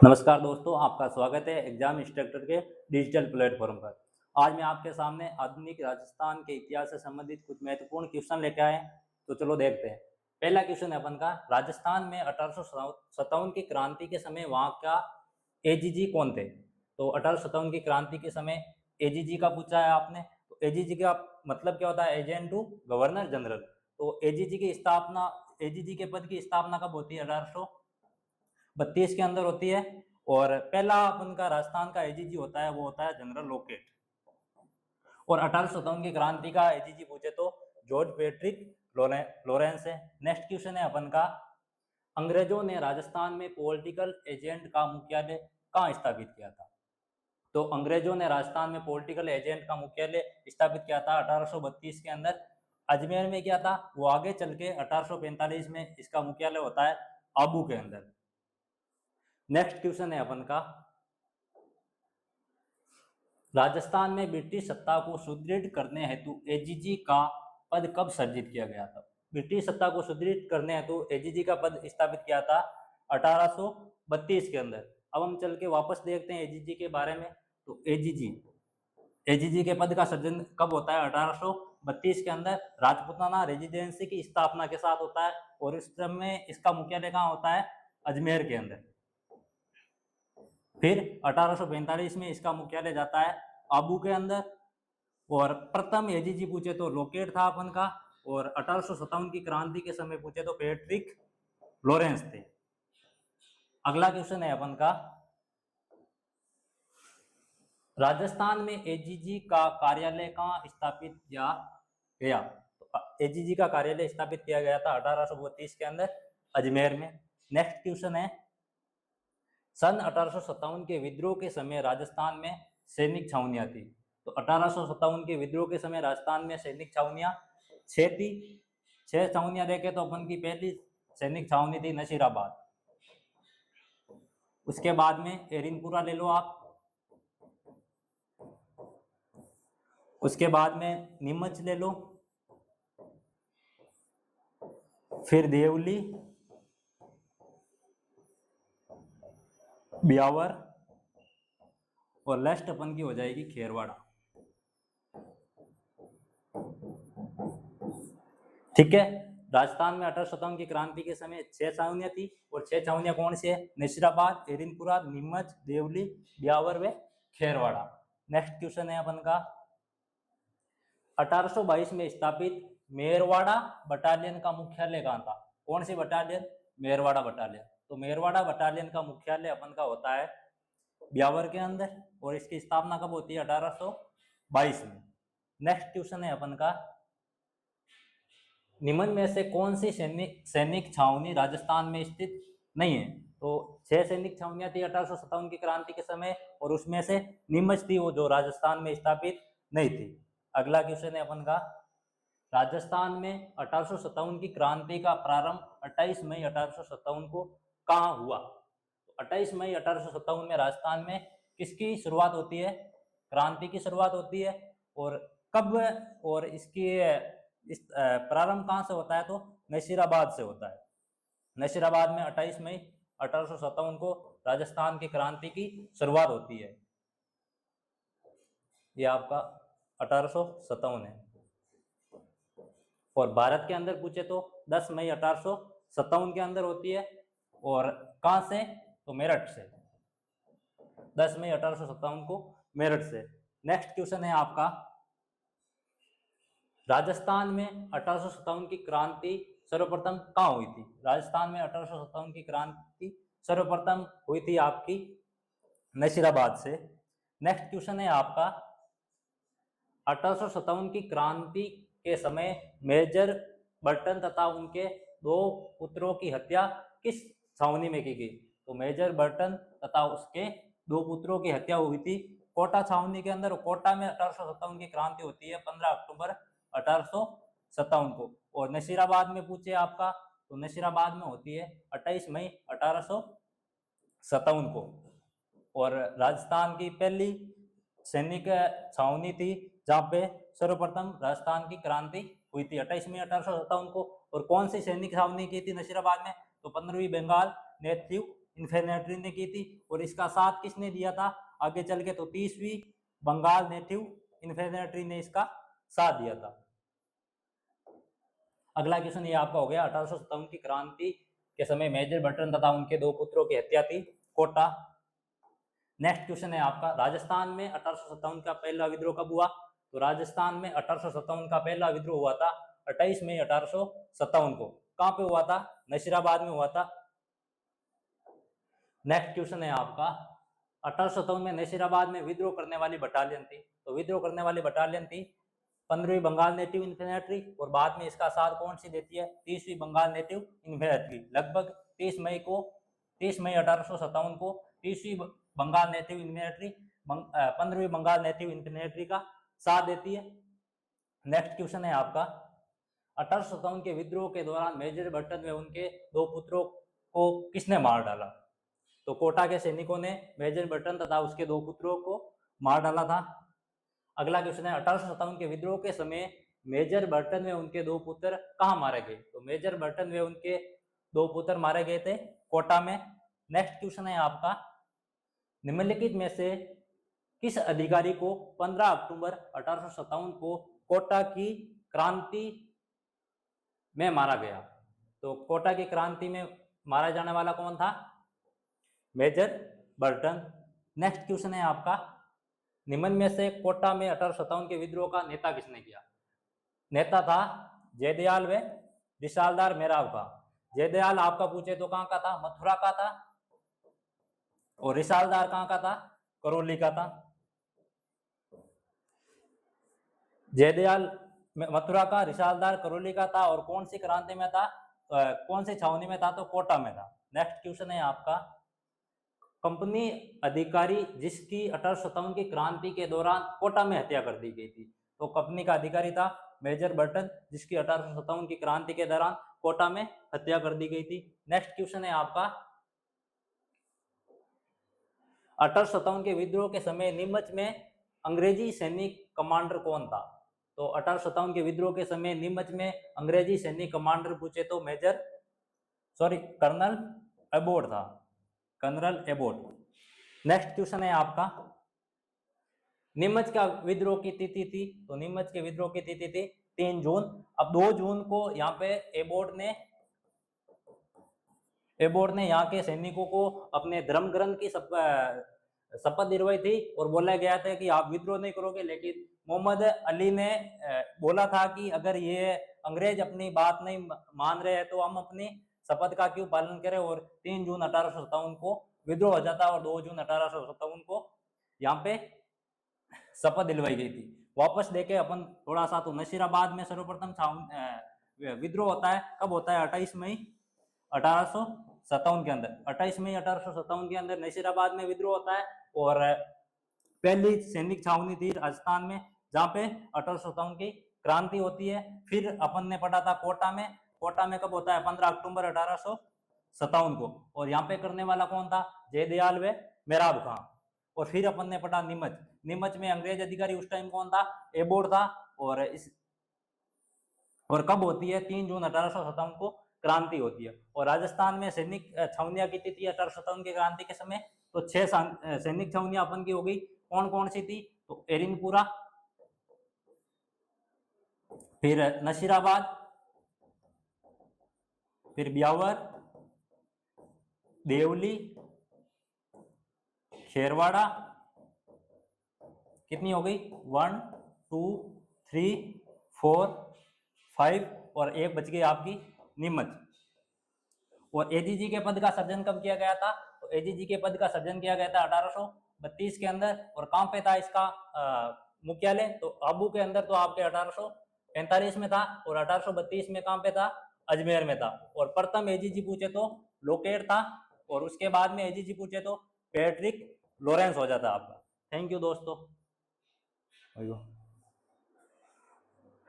नमस्कार दोस्तों, आपका स्वागत है एग्जाम इंस्ट्रक्टर के डिजिटल प्लेटफॉर्म पर। आज मैं आपके सामने आधुनिक राजस्थान के इतिहास से संबंधित कुछ महत्वपूर्ण क्वेश्चन लेकर आए। तो चलो देखते हैं। पहला क्वेश्चन है अपन का, राजस्थान में 1857 की क्रांति के समय वहाँ का एजीजी कौन थे? तो 1857 की क्रांति के समय एजीजी का पूछा है आपने। तो एजीजी का मतलब क्या होता है? Agent to governor general. तो एजीजी के पद की स्थापना कब होती है? 1832 के अंदर होती है। और पहला अपन का राजस्थान का एजीजी होता है वो होता है जनरल लोकेट। और 1857 की क्रांति का एजीजी पूछे तो जॉर्ज पैट्रिक लॉरेंस है। नेक्स्ट क्वेश्चन है अपन का, अंग्रेजों ने राजस्थान में पॉलिटिकल एजेंट का मुख्यालय कहाँ स्थापित किया था? तो अंग्रेजों ने राजस्थान में पॉलिटिकल एजेंट का मुख्यालय स्थापित किया था 1832 के अंदर। अजमेर में किया था। वो आगे चल के 1845 में इसका मुख्यालय होता है आबू के अंदर। नेक्स्ट क्वेश्चन है अपन का, राजस्थान में ब्रिटिश सत्ता को सुदृढ़ करने हेतु एजीजी का पद कब सर्जित किया गया था? ब्रिटिश सत्ता को सुदृढ़ करने हेतु एजीजी का पद स्थापित किया था 1832 के अंदर। अब हम चल के वापस देखते हैं एजीजी के बारे में। तो एजीजी के पद का सर्जन कब होता है? 1832 के अंदर राजपूताना रेजिडेंसी की स्थापना के साथ होता है। और इस क्रम में इसका मुख्यालय कहाँ होता है? अजमेर के अंदर। फिर 1845 में इसका मुख्यालय जाता है आबू के अंदर। और प्रथम एजीजी पूछे तो लोकेट था अपन का। और 1857 की क्रांति के समय पूछे तो पैट्रिक लॉरेंस थे। अगला क्वेश्चन है अपन का, राजस्थान में एजीजी का कार्यालय कहाँ स्थापित किया गया? तो एजीजी का कार्यालय स्थापित किया गया था 1832 के अंदर अजमेर में। नेक्स्ट क्वेश्चन है, सन 1857 के विद्रोह के समय राजस्थान में सैनिक छावनियां थी। तो 1857 के विद्रोह के समय राजस्थान में सैनिक छावनियां 6 थी। 6 छावनियां देखे तो अपन की पहली सैनिक छावनी थी नसीराबाद। उसके बाद में एरिनपुरा ले लो आप। उसके बाद में नीमच ले लो। फिर देवली, ब्यावर और लास्ट अपन की हो जाएगी खेरवाड़ा। ठीक है। राजस्थान में 1857 की क्रांति के समय 6 छावनियां थी। और 6 छावनियां कौन सी है? नसीराबाद, एरिनपुरा, नीमच, देवली, ब्यावर व खेरवाड़ा। नेक्स्ट क्वेश्चन है अपन का, 1822 में स्थापित मेरवाड़ा बटालियन का मुख्यालय कहाँ था? कौन सी बटालियन? मेरवाड़ा बटालियन। तो मेरवाड़ा बटालियन का मुख्यालय अपन का होता है ब्यावर के अंदर। और इसकी स्थापना कब होती है? 1822 में। नेक्स्ट क्वेश्चन है अपन का, निम्न में से कौन सी सैनिक छावनी राजस्थान में स्थित नहीं है? तो 6 सैनिक छावनियां थी 1857 की क्रांति के समय। और उसमें से नीमच थी वो जो राजस्थान में स्थापित नहीं थी। अगला क्वेश्चन है अपन का, राजस्थान में 1857 की क्रांति का प्रारंभ 28 मई 1857 को कहाँ हुआ? 28 मई 1857 में राजस्थान में किसकी शुरुआत होती है? क्रांति की शुरुआत होती है। और कब? और इसकी इस प्रारंभ कहाँ से होता है? तो नसीराबाद से होता है। नसीराबाद में 28 मई 1857 को राजस्थान की क्रांति की शुरुआत होती है। ये आपका 1857 है। और भारत के अंदर पूछे तो 10 मई 1857 के अंदर होती है। और कहाँ से? तो मेरठ से। 10 मई 1857 को मेरठ से। नेक्स्ट क्वेश्चन है आपका, राजस्थान में 1857 की क्रांति सर्वप्रथम कहाँ हुई थी? राजस्थान में 1857 की क्रांति सर्वप्रथम हुई थी आपकी नसीराबाद से। नेक्स्ट क्वेश्चन है आपका, 1857 की क्रांति के समय मेजर बर्टन तथा उनके 2 पुत्रों की हत्या किस छावनी में की गई? तो मेजर बर्टन तथा उसके 2 पुत्रों की हत्या हुई थी कोटा छावनी के अंदर। कोटा में 1857 की क्रांति होती है 15 अक्टूबर 1857 को। और नसीराबाद में पूछे आपका, तो नसीराबाद में होती है 28 मई 1857 को। और राजस्थान की पहली सैनिक छावनी थी जहाँ पे सर्वप्रथम राजस्थान की क्रांति हुई थी 28 मई 1857 को। और कौन सी सैनिक छावनी की थी नसीराबाद में? तो 15वीं बंगाल नेटिव इन्फेंट्री ने की थी, और इसका साथ किसने दिया था आगे चल के, तो 30वीं बंगाल नेटिव इन्फेंट्री ने इसका साथ दिया था। अगला क्वेश्चन ये आपका हो गया, 1857 की क्रांति के समय मेजर बर्टन तथा उनके दो पुत्रों की हत्या थी, कोटा। नेक्स्ट क्वेश्चन है आपका, राजस्थान में 1857 का पहला विद्रोह कब हुआ, तो राजस्थान में 1857 का पहला विद्रोह हुआ था 28 मई 1857 को। कहां पे हुआ था, नशीराबाद में हुआ था। नेक्स्ट क्वेश्चन है आपका, 1857 में नशीराबाद में विद्रोह करने वाली बटालियन थी, तो विद्रोह करने वाली बटालियन थी 15वीं बंगाल नेटिव इन्फेंट्री, और बाद में इसका साथ कौन सी देती है, 30वीं बंगाल नेटिव इन्फेंट्री। लगभग 30 मई 1857 को 30वीं बंगाल नेटिव इन्फेंट्री 15वीं बंगाल नेटिव इन्फेंट्री का साथ देती है। नेक्स्ट क्वेश्चन है आपका, 1857 के विद्रोह के दौरान मेजर बर्टन व उनके दो पुत्रों को किसने मार डाला, तो कोटा के सैनिकों ने मेजर बर्टन तथा उसके दो पुत्रों को मार डाला था। अगला क्वेश्चन है, 1857 के विद्रोह के समय मेजर बर्टन व उनके दो पुत्र कहाँ मारे गए, तो मेजर बर्टन व उनके दो पुत्र मारे गए थे कोटा में। नेक्स्ट क्वेश्चन है आपका, निम्नलिखित में से किस अधिकारी को 15 अक्टूबर 1857 को कोटा की क्रांति में मारा गया, तो कोटा की क्रांति में मारा जाने वाला कौन था, मेजर बर्टन। नेक्स्ट क्वेश्चन है आपका, निम्न में से कोटा में 1857 के विद्रोह का नेता किसने किया, नेता था जयदयाल व विशालदार मेराव का। जयदयाल आपका पूछे तो कहां का था, मथुरा का था, और रिसालदार कहां का था, करौली का था। जयदयाल मथुरा का, रिसालदार करौली का था, और कौन सी क्रांति में था, कौन सी छावनी में था, तो कोटा में था। नेक्स्ट क्वेश्चन है आपका, कंपनी अधिकारी जिसकी 1857 की क्रांति के दौरान कोटा में हत्या कर दी गई थी, तो कंपनी का अधिकारी था मेजर बर्टन, जिसकी 1857 की क्रांति के दौरान कोटा में हत्या कर दी गई थी। नेक्स्ट क्वेश्चन है आपका, 1857 के विद्रोह के समय नीमच में अंग्रेजी सैनिक कमांडर कौन था, तो 1857 के विद्रोह के समय नीमच में अंग्रेजी सैनिक कमांडर पूछे तो कर्नल एबोट था, कर्नल एबोट। नेक्स्ट क्वेश्चन है आपका, नीमच का विद्रोह की तिथि थी, तो नीमच के विद्रोह की तिथि थी 3 जून। अब 2 जून को यहाँ पे एबोट ने यहाँ के सैनिकों को अपने धर्म ग्रंथ की शपथ दिलवाई थी, और बोला गया था कि आप विद्रोह नहीं करोगे, लेकिन मोहम्मद अली ने बोला था कि अगर ये अंग्रेज अपनी बात नहीं मान रहे हैं तो हम अपनी शपथ का क्यों पालन करें, और 3 जून 1857 को विद्रोह हो जाता, और 2 जून 1857 को यहाँ पे शपथ दिलवाई गई थी। वापस देखे अपन थोड़ा सा, तो नशीराबाद में सर्वप्रथम विद्रोह होता है, कब होता है, 28 मई 1857 के अंदर। 28 मई 1857 के अंदर नशीराबाद में विद्रोह होता है, और पहली सैनिक छावनी थी राजस्थान में, जहाँ पे 1857 की क्रांति होती है। फिर अपन ने पढ़ा था कोटा में, कोटा में कब होता है, 15 अक्टूबर 1857 को, और यहाँ पे करने वाला कौन था, जयदयाल व मेराब खां। और फिर अपन ने पढ़ा नीमच, नीमच में अंग्रेज अधिकारी उस टाइम कौन था, एबोट था, और कब होती है, 3 जून 1857 को क्रांति होती है। और राजस्थान में सैनिक छावनियां कितनी थी 1857 की क्रांति के समय, तो 6 सैनिक छावनियां अपन की हो गई। कौन कौन सी थी, तो एरिनपुरा, फिर नशीराबाद, फिर ब्यावर, देवली, खेरवाड़ा, कितनी हो गई, 1 2 3 4 5, और एक बच गई आपकी नीमच। और एजीजी के पद का सर्जन कब किया गया था, तो एजीजी के पद का सर्जन किया गया था 1832 के अंदर। और कहां पे था इसका मुख्यालय, तो आबू के अंदर, तो आपके 1845 में था, और 1832 में कहां पे था, अजमेर में था। और प्रथम एजीजी पूछे तो लोकेट था, और उसके बाद में एजीजी पूछे तो पैट्रिक लॉरेंस हो जाता आपका। थैंक यू दोस्तों।